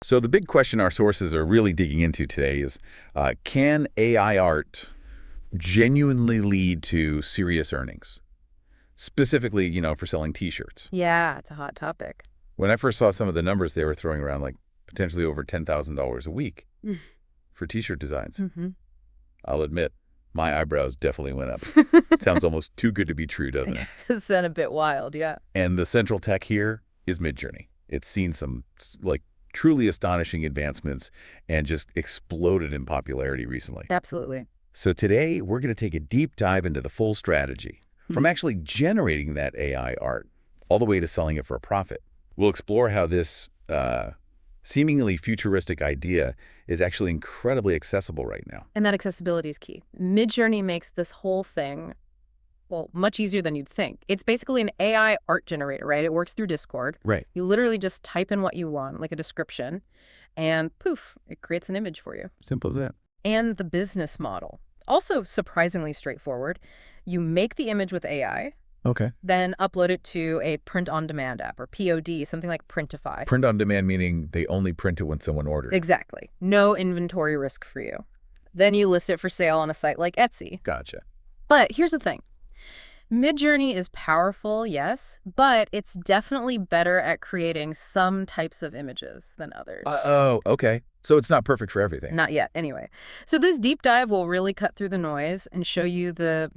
So the big question our sources are really digging into today is, can AI art genuinely lead to serious earnings? Specifically, for selling T-shirts. Yeah, it's a hot topic. When I first saw some of the numbers they were throwing around, like potentially over $10,000 a week for T-shirt designs, I'll admit, my eyebrows definitely went up. It sounds almost too good to be true, doesn't it? It's a bit wild, yeah. And the central tech here is Midjourney. It's seen some, truly astonishing advancements and just exploded in popularity recently. Absolutely. So today, we're going to take a deep dive into the full strategy, from actually generating that AI art all the way to selling it for a profit. We'll explore how this seemingly futuristic idea is actually incredibly accessible right now. And that accessibility is key. Midjourney makes this whole thing, well, much easier than you'd think. It's basically an AI art generator, right? It works through Discord. Right. You literally just type in what you want, like a description, and poof, it creates an image for you. Simple as that. And the business model, also surprisingly straightforward. You make the image with AI, Okay. then upload it to a print-on-demand app, or POD, something like Printify. Print on demand, meaning they only print it when someone orders. Exactly. No inventory risk for you. Then you list it for sale on a site like Etsy. Gotcha. But here's the thing. Midjourney is powerful, yes, but it's definitely better at creating some types of images than others. Oh, okay. So it's not perfect for everything. Not yet, anyway. So this deep dive will really cut through the noise and show you the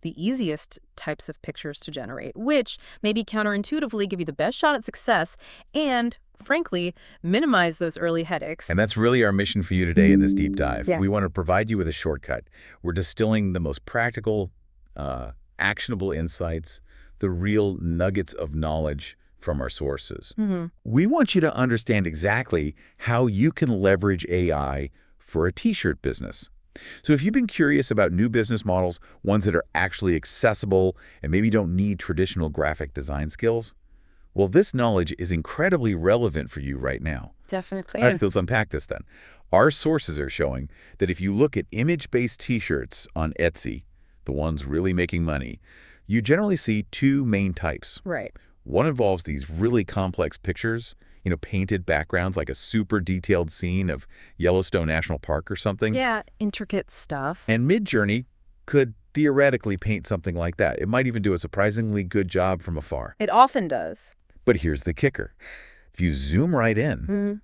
easiest types of pictures to generate, which maybe counterintuitively give you the best shot at success and, frankly, minimize those early headaches. And that's really our mission for you today in this deep dive. Yeah. We want to provide you with a shortcut. We're distilling the most practical, actionable insights, the real nuggets of knowledge from our sources. We want you to understand exactly how you can leverage AI for a T-shirt business. So if you've been curious about new business models, ones that are actually accessible and maybe don't need traditional graphic design skills, well, this knowledge is incredibly relevant for you right now. Definitely. All right, let's unpack this then. Our sources are showing that if you look at image-based T-shirts on Etsy, the ones really making money, you generally see two main types. Right. One involves these really complex pictures, painted backgrounds, like a super detailed scene of Yellowstone National Park or something. Yeah, intricate stuff. And Midjourney could theoretically paint something like that. It might even do a surprisingly good job from afar. It often does. But here's the kicker. If you zoom right in,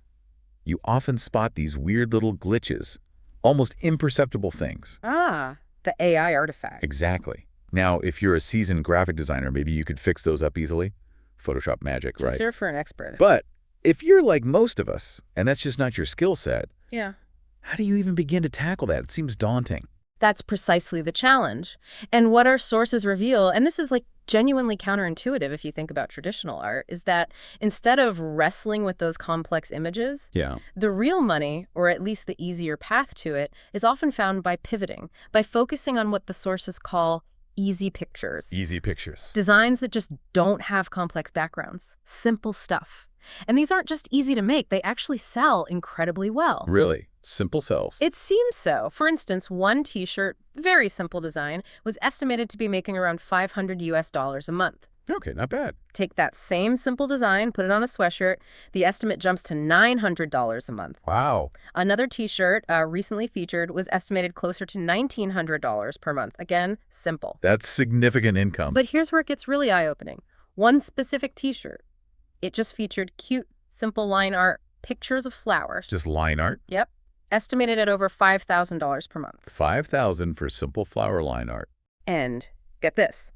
you often spot these weird little glitches, almost imperceptible things. Ah, the AI artifact. Exactly. Now, if you're a seasoned graphic designer, maybe you could fix those up easily. Photoshop magic, right? Consider for an expert. But if you're like most of us, and that's just not your skill set, Yeah. how do you even begin to tackle that? It seems daunting. That's precisely the challenge. And what our sources reveal, and this is genuinely counterintuitive if you think about traditional art, is that instead of wrestling with those complex images, Yeah. the real money, or at least the easier path to it, is often found by pivoting, by focusing on what the sources call easy pictures. Easy pictures. Designs that just don't have complex backgrounds. Simple stuff. And these aren't just easy to make, they actually sell incredibly well. Really? Simple sells. It seems so. For instance, one T-shirt, very simple design, was estimated to be making around $500 a month. Okay, not bad. Take that same simple design, put it on a sweatshirt, the estimate jumps to $900 a month. Wow. Another T-shirt, recently featured, was estimated closer to $1,900 per month. Again, simple. That's significant income. But here's where it gets really eye-opening. One specific T-shirt, it just featured cute, simple line art, pictures of flowers. Just line art? Yep. Estimated at over $5,000 per month. $5,000 for simple flower line art. And get this.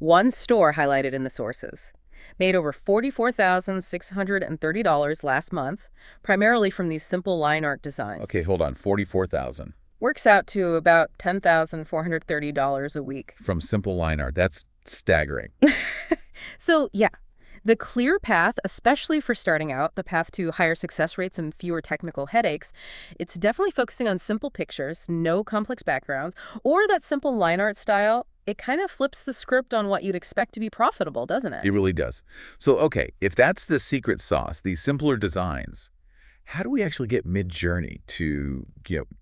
One store highlighted in the sources made over $44,630 last month, primarily from these simple line art designs. Okay, hold on. $44,000. Works out to about $10,430 a week. From simple line art. That's staggering. So, yeah, the clear path, especially for starting out, the path to higher success rates and fewer technical headaches, it's definitely focusing on simple pictures, no complex backgrounds, or that simple line art style. It kind of flips the script on what you'd expect to be profitable, doesn't it? It really does. So, okay, if that's the secret sauce, these simpler designs, how do we actually get Midjourney to,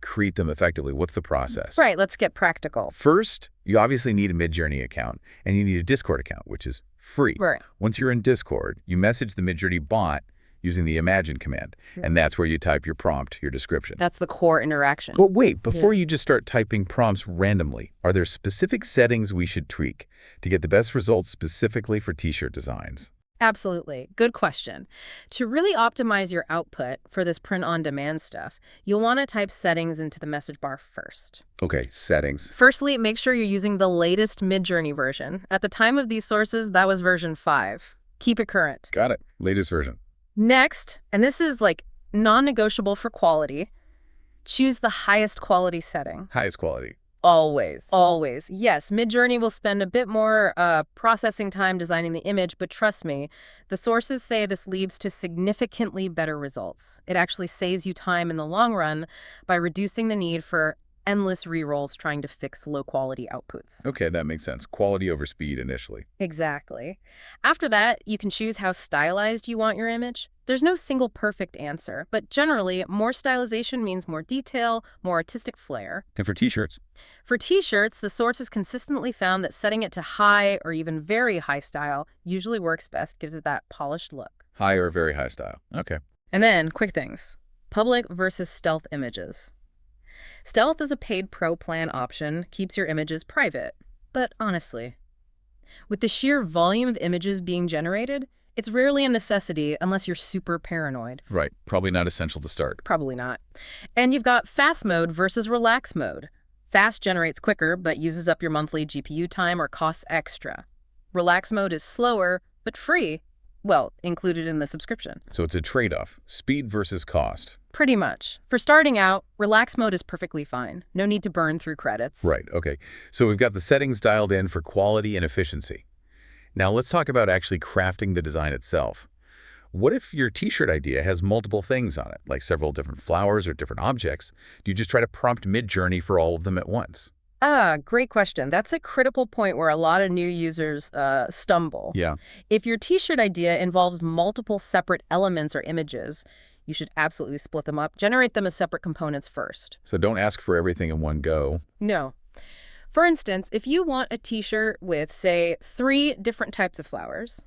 create them effectively? What's the process? Right, let's get practical. First, you obviously need a Midjourney account, and you need a Discord account, which is free. Right. Once you're in Discord, you message the Midjourney bot using the Imagine command. And that's where you type your prompt, your description. That's the core interaction. But wait, before you just start typing prompts randomly, are there specific settings we should tweak to get the best results specifically for t-shirt designs? Absolutely. Good question. To really optimize your output for this print-on-demand stuff, you'll want to type settings into the message bar first. Okay, settings. Firstly, make sure you're using the latest Midjourney version. At the time of these sources, that was version 5. Keep it current. Got it. Latest version. Next, and this is like non-negotiable for quality, choose the highest quality setting. Highest quality. Always. Always. Yes, Midjourney will spend a bit more processing time designing the image, but trust me, the sources say this leads to significantly better results. It actually saves you time in the long run by reducing the need for endless rerolls trying to fix low-quality outputs. Okay, that makes sense. Quality over speed initially. Exactly. After that, you can choose how stylized you want your image. There's no single perfect answer, but generally, more stylization means more detail, more artistic flair. And for t-shirts? For t-shirts, the sources consistently found that setting it to high or even very high style usually works best, gives it that polished look. High or very high style. Okay. And then, quick things. Public versus stealth images. Stealth is a paid pro plan option, keeps your images private. But honestly, with the sheer volume of images being generated, it's rarely a necessity unless you're super paranoid. Right. Probably not essential to start. Probably not. And you've got fast mode versus relax mode. Fast generates quicker, but uses up your monthly GPU time or costs extra. Relax mode is slower, but free. Well, included in the subscription. So it's a trade-off. Speed versus cost. Pretty much. For starting out, relax mode is perfectly fine. No need to burn through credits. Right. Okay. So we've got the settings dialed in for quality and efficiency. Now let's talk about actually crafting the design itself. What if your t-shirt idea has multiple things on it, like several different flowers or different objects? Do you just try to prompt Midjourney for all of them at once? Great question. That's a critical point where a lot of new users stumble. Yeah. If your t-shirt idea involves multiple separate elements or images, you should absolutely split them up. Generate them as separate components first. So don't ask for everything in one go. No. For instance, if you want a t-shirt with, say, 3 different types of flowers,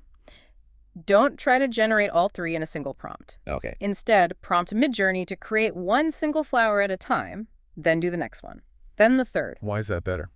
don't try to generate all 3 in a single prompt. Okay. Instead, prompt Midjourney to create one single flower at a time, then do the next one, then the third. Why is that better?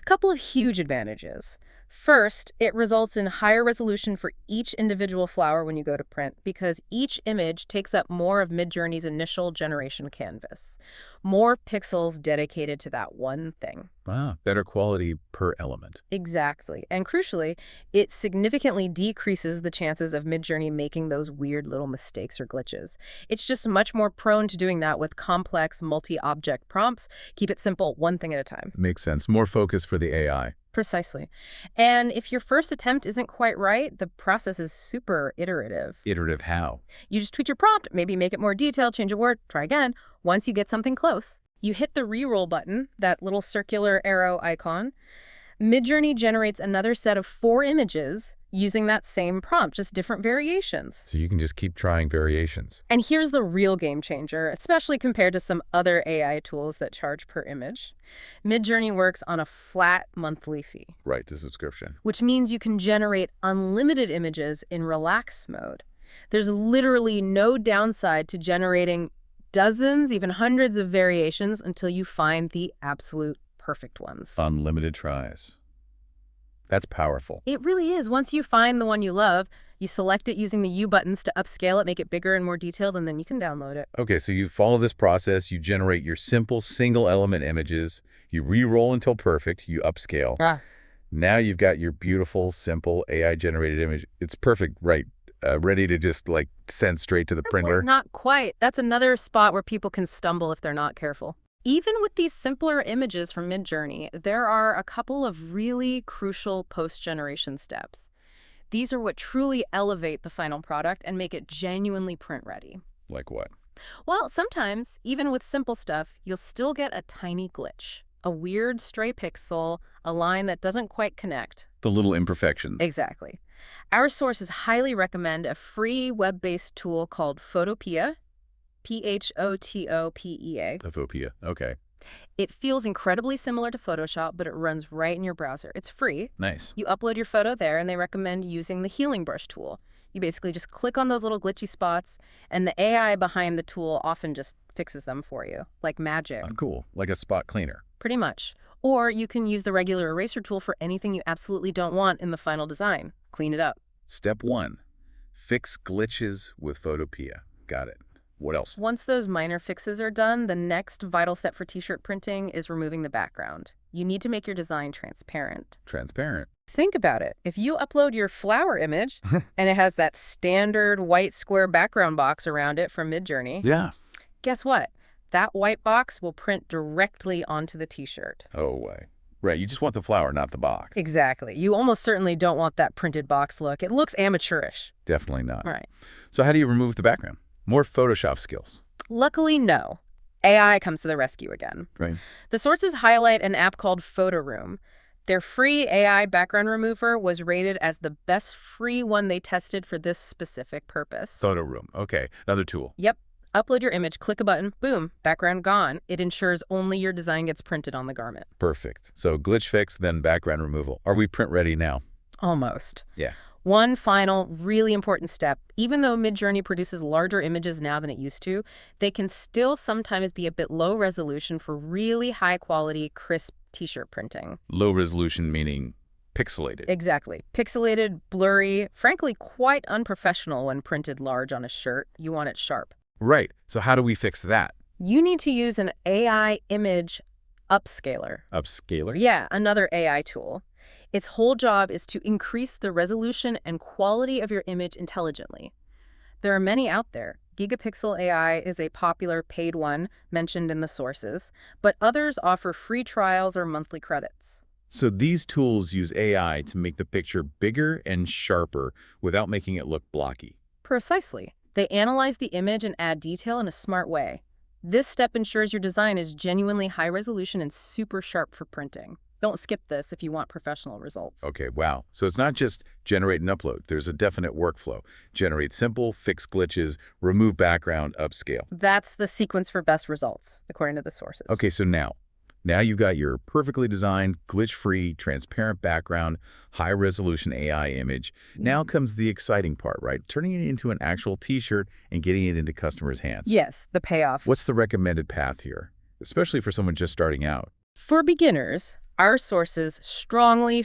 Couple of huge advantages. First, it results in higher resolution for each individual flower when you go to print because each image takes up more of Midjourney's initial generation canvas. More pixels dedicated to that one thing. Ah, better quality per element. Exactly. And crucially, it significantly decreases the chances of Midjourney making those weird little mistakes or glitches. It's just much more prone to doing that with complex multi-object prompts. Keep it simple, one thing at a time. Makes sense. More focus for the AI. Precisely. And if your first attempt isn't quite right, the process is super iterative. Iterative how? You just tweak your prompt, maybe make it more detailed, change a word, try again. Once you get something close, you hit the reroll button, that little circular arrow icon. Midjourney generates another set of 4 images using that same prompt, just different variations. So you can just keep trying variations. And here's the real game changer, especially compared to some other AI tools that charge per image. Midjourney works on a flat monthly fee. Right, the subscription. Which means you can generate unlimited images in relax mode. There's literally no downside to generating dozens, even hundreds of variations until you find the absolute perfect ones. Unlimited tries. That's powerful. It really is. Once you find the one you love, you select it using the U buttons to upscale it, make it bigger and more detailed, and then you can download it. Okay, so you follow this process, you generate your simple single element images, you re-roll until perfect, you upscale. Now you've got your beautiful, simple AI-generated image. It's perfect, right? Ready to just like send straight to the printer. Not quite. That's another spot where people can stumble if they're not careful. Even with these simpler images from Midjourney, there are a couple of really crucial post-generation steps. These are what truly elevate the final product and make it genuinely print-ready. Like what? Well, sometimes, even with simple stuff, you'll still get a tiny glitch. A weird stray pixel, a line that doesn't quite connect. The little imperfections. Exactly. Our sources highly recommend a free web-based tool called Photopea, Photopea. Photopea, okay. It feels incredibly similar to Photoshop, but it runs right in your browser. It's free. Nice. You upload your photo there, and they recommend using the Healing Brush tool. You basically just click on those little glitchy spots, and the AI behind the tool often just fixes them for you, like magic. Cool. Like a spot cleaner. Pretty much. Or you can use the regular eraser tool for anything you absolutely don't want in the final design. Clean it up. Step 1. Fix glitches with Photopea. Got it. What else? Once those minor fixes are done, the next vital step for t-shirt printing is removing the background. You need to make your design transparent. Transparent. Think about it. If you upload your flower image and it has that standard white square background box around it from Midjourney, Yeah. guess what? That white box will print directly onto the t-shirt. Oh, way. Right, you just want the flower, not the box. Exactly. You almost certainly don't want that printed box look. It looks amateurish. Definitely not. Right. So how do you remove the background? More Photoshop skills. Luckily, no. AI comes to the rescue again. Right. The sources highlight an app called PhotoRoom. Their free AI background remover was rated as the best free one they tested for this specific purpose. Photo room. Okay, another tool. Yep. Upload your image, click a button, boom, background gone. It ensures only your design gets printed on the garment. Perfect. So glitch fix, then background removal. Are we print ready now? Almost. Yeah. One final, really important step. Even though Midjourney produces larger images now than it used to, they can still sometimes be a bit low resolution for really high-quality, crisp t-shirt printing. Low resolution meaning pixelated. Exactly. Pixelated, blurry, frankly quite unprofessional when printed large on a shirt. You want it sharp. Right. So how do we fix that? You need to use an AI image upscaler. Upscaler? Yeah, another AI tool. Its whole job is to increase the resolution and quality of your image intelligently. There are many out there. Gigapixel AI is a popular paid one mentioned in the sources, but others offer free trials or monthly credits. So these tools use AI to make the picture bigger and sharper without making it look blocky. Precisely. They analyze the image and add detail in a smart way. This step ensures your design is genuinely high resolution and super sharp for printing. Don't skip this if you want professional results. Okay, wow. So it's not just generate and upload. There's a definite workflow. Generate simple, fix glitches, remove background, upscale. That's the sequence for best results, according to the sources. Okay, so now you've got your perfectly designed, glitch-free, transparent background, high-resolution AI image. Now comes the exciting part, right? Turning it into an actual t-shirt and getting it into customers' hands. Yes, the payoff. What's the recommended path here, especially for someone just starting out? For beginners, our sources strongly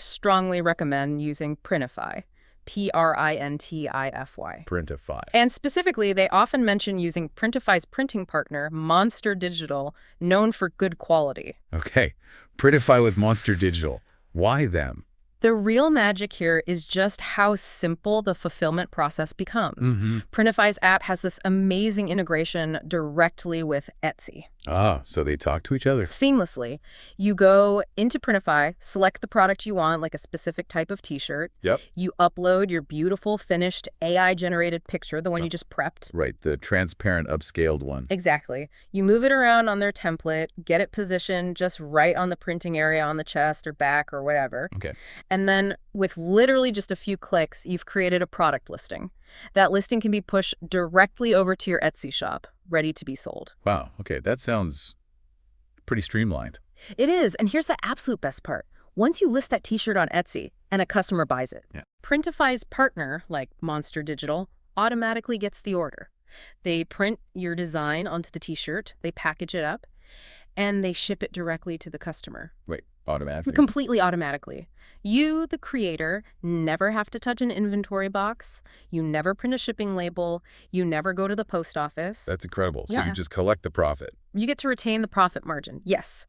recommend using Printify. Printify. Printify. And specifically, they often mention using Printify's printing partner, Monster Digital, known for good quality. Okay, Printify with Monster Digital. Why them? The real magic here is just how simple the fulfillment process becomes. Printify's app has this amazing integration directly with Etsy. Ah, so they talk to each other. Seamlessly. You go into Printify, select the product you want, like a specific type of t-shirt. Yep. You upload your beautiful, finished, AI-generated picture, the one you just prepped. Right, the transparent, upscaled one. Exactly. You move it around on their template, get it positioned just right on the printing area on the chest or back or whatever. Okay. And then with literally just a few clicks, you've created a product listing. That listing can be pushed directly over to your Etsy shop, ready to be sold. Wow, okay, that sounds pretty streamlined. It is, and here's the absolute best part. Once you list that t-shirt on Etsy and a customer buys it, Printify's partner, like Monster Digital, automatically gets the order. They print your design onto the t-shirt, they package it up, and they ship it directly to the customer. Wait, automatically? Completely automatically. You, the creator, never have to touch an inventory box. You never print a shipping label. You never go to the post office. That's incredible. So Yeah. you just collect the profit. You get to retain the profit margin, yes.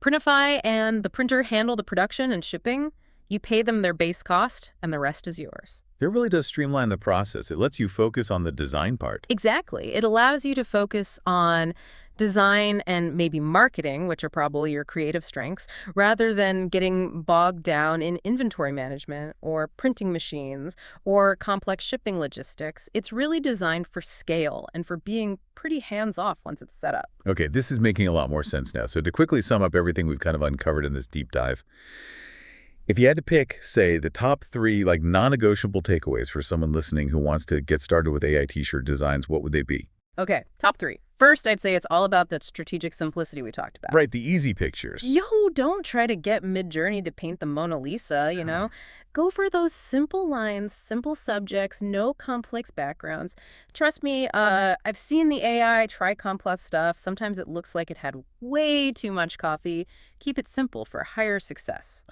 Printify and the printer handle the production and shipping. You pay them their base cost, and the rest is yours. It really does streamline the process. It lets you focus on the design part. Exactly. It allows you to focus on design and maybe marketing, which are probably your creative strengths, rather than getting bogged down in inventory management or printing machines or complex shipping logistics. It's really designed for scale and for being pretty hands-off once it's set up. Okay, this is making a lot more sense now. So to quickly sum up everything we've kind of uncovered in this deep dive, if you had to pick, say, the top 3 non-negotiable takeaways for someone listening who wants to get started with AI t-shirt designs, what would they be? Okay, top 3. First, I'd say it's all about that strategic simplicity we talked about. Right, the easy pictures. Yo, don't try to get Midjourney to paint the Mona Lisa, you know? Go for those simple lines, simple subjects, no complex backgrounds. Trust me, I've seen the AI try complex stuff. Sometimes it looks like it had way too much coffee. Keep it simple for higher success.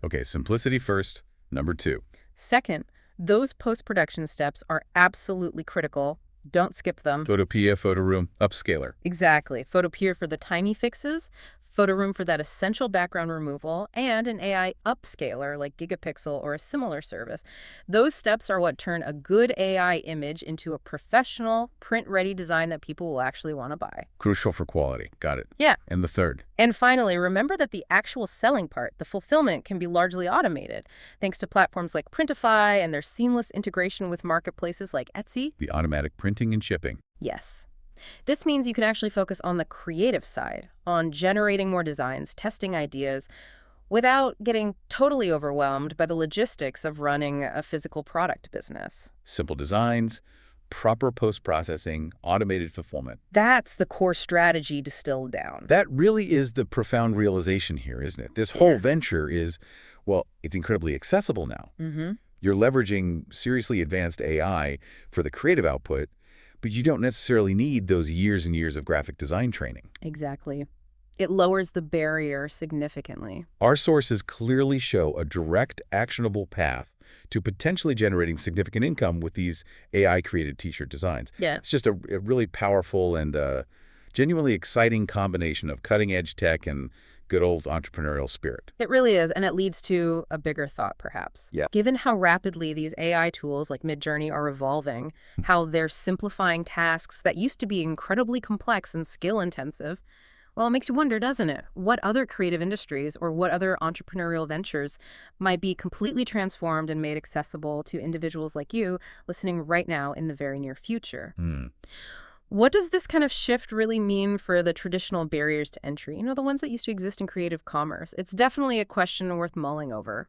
Okay, simplicity first. Number 2. Second, those post-production steps are absolutely critical. Don't skip them. Photopia, photo room, upscaler. Exactly. Photopea for the tiny fixes, photo room for that essential background removal, and an AI upscaler like Gigapixel or a similar service. Those steps are what turn a good AI image into a professional, print-ready design that people will actually want to buy. Crucial for quality. Got it. Yeah. And the third. And finally, remember that the actual selling part, the fulfillment, can be largely automated, thanks to platforms like Printify and their seamless integration with marketplaces like Etsy. The automatic printing and shipping. Yes. This means you can actually focus on the creative side, on generating more designs, testing ideas, without getting totally overwhelmed by the logistics of running a physical product business. Simple designs, proper post-processing, automated fulfillment. That's the core strategy distilled down. That really is the profound realization here, isn't it? This whole venture is, well, it's incredibly accessible now. You're leveraging seriously advanced AI for the creative output, but you don't necessarily need those years and years of graphic design training. Exactly. It lowers the barrier significantly. Our sources clearly show a direct, actionable path to potentially generating significant income with these AI-created T-shirt designs. Yeah. It's just a really powerful and genuinely exciting combination of cutting-edge tech and good old entrepreneurial spirit. It really is, and it leads to a bigger thought, perhaps. Yeah. Given how rapidly these AI tools like Midjourney are evolving, how they're simplifying tasks that used to be incredibly complex and skill-intensive, well, it makes you wonder, doesn't it? What other creative industries or what other entrepreneurial ventures might be completely transformed and made accessible to individuals like you listening right now in the very near future? What does this kind of shift really mean for the traditional barriers to entry? You know, the ones that used to exist in creative commerce. It's definitely a question worth mulling over.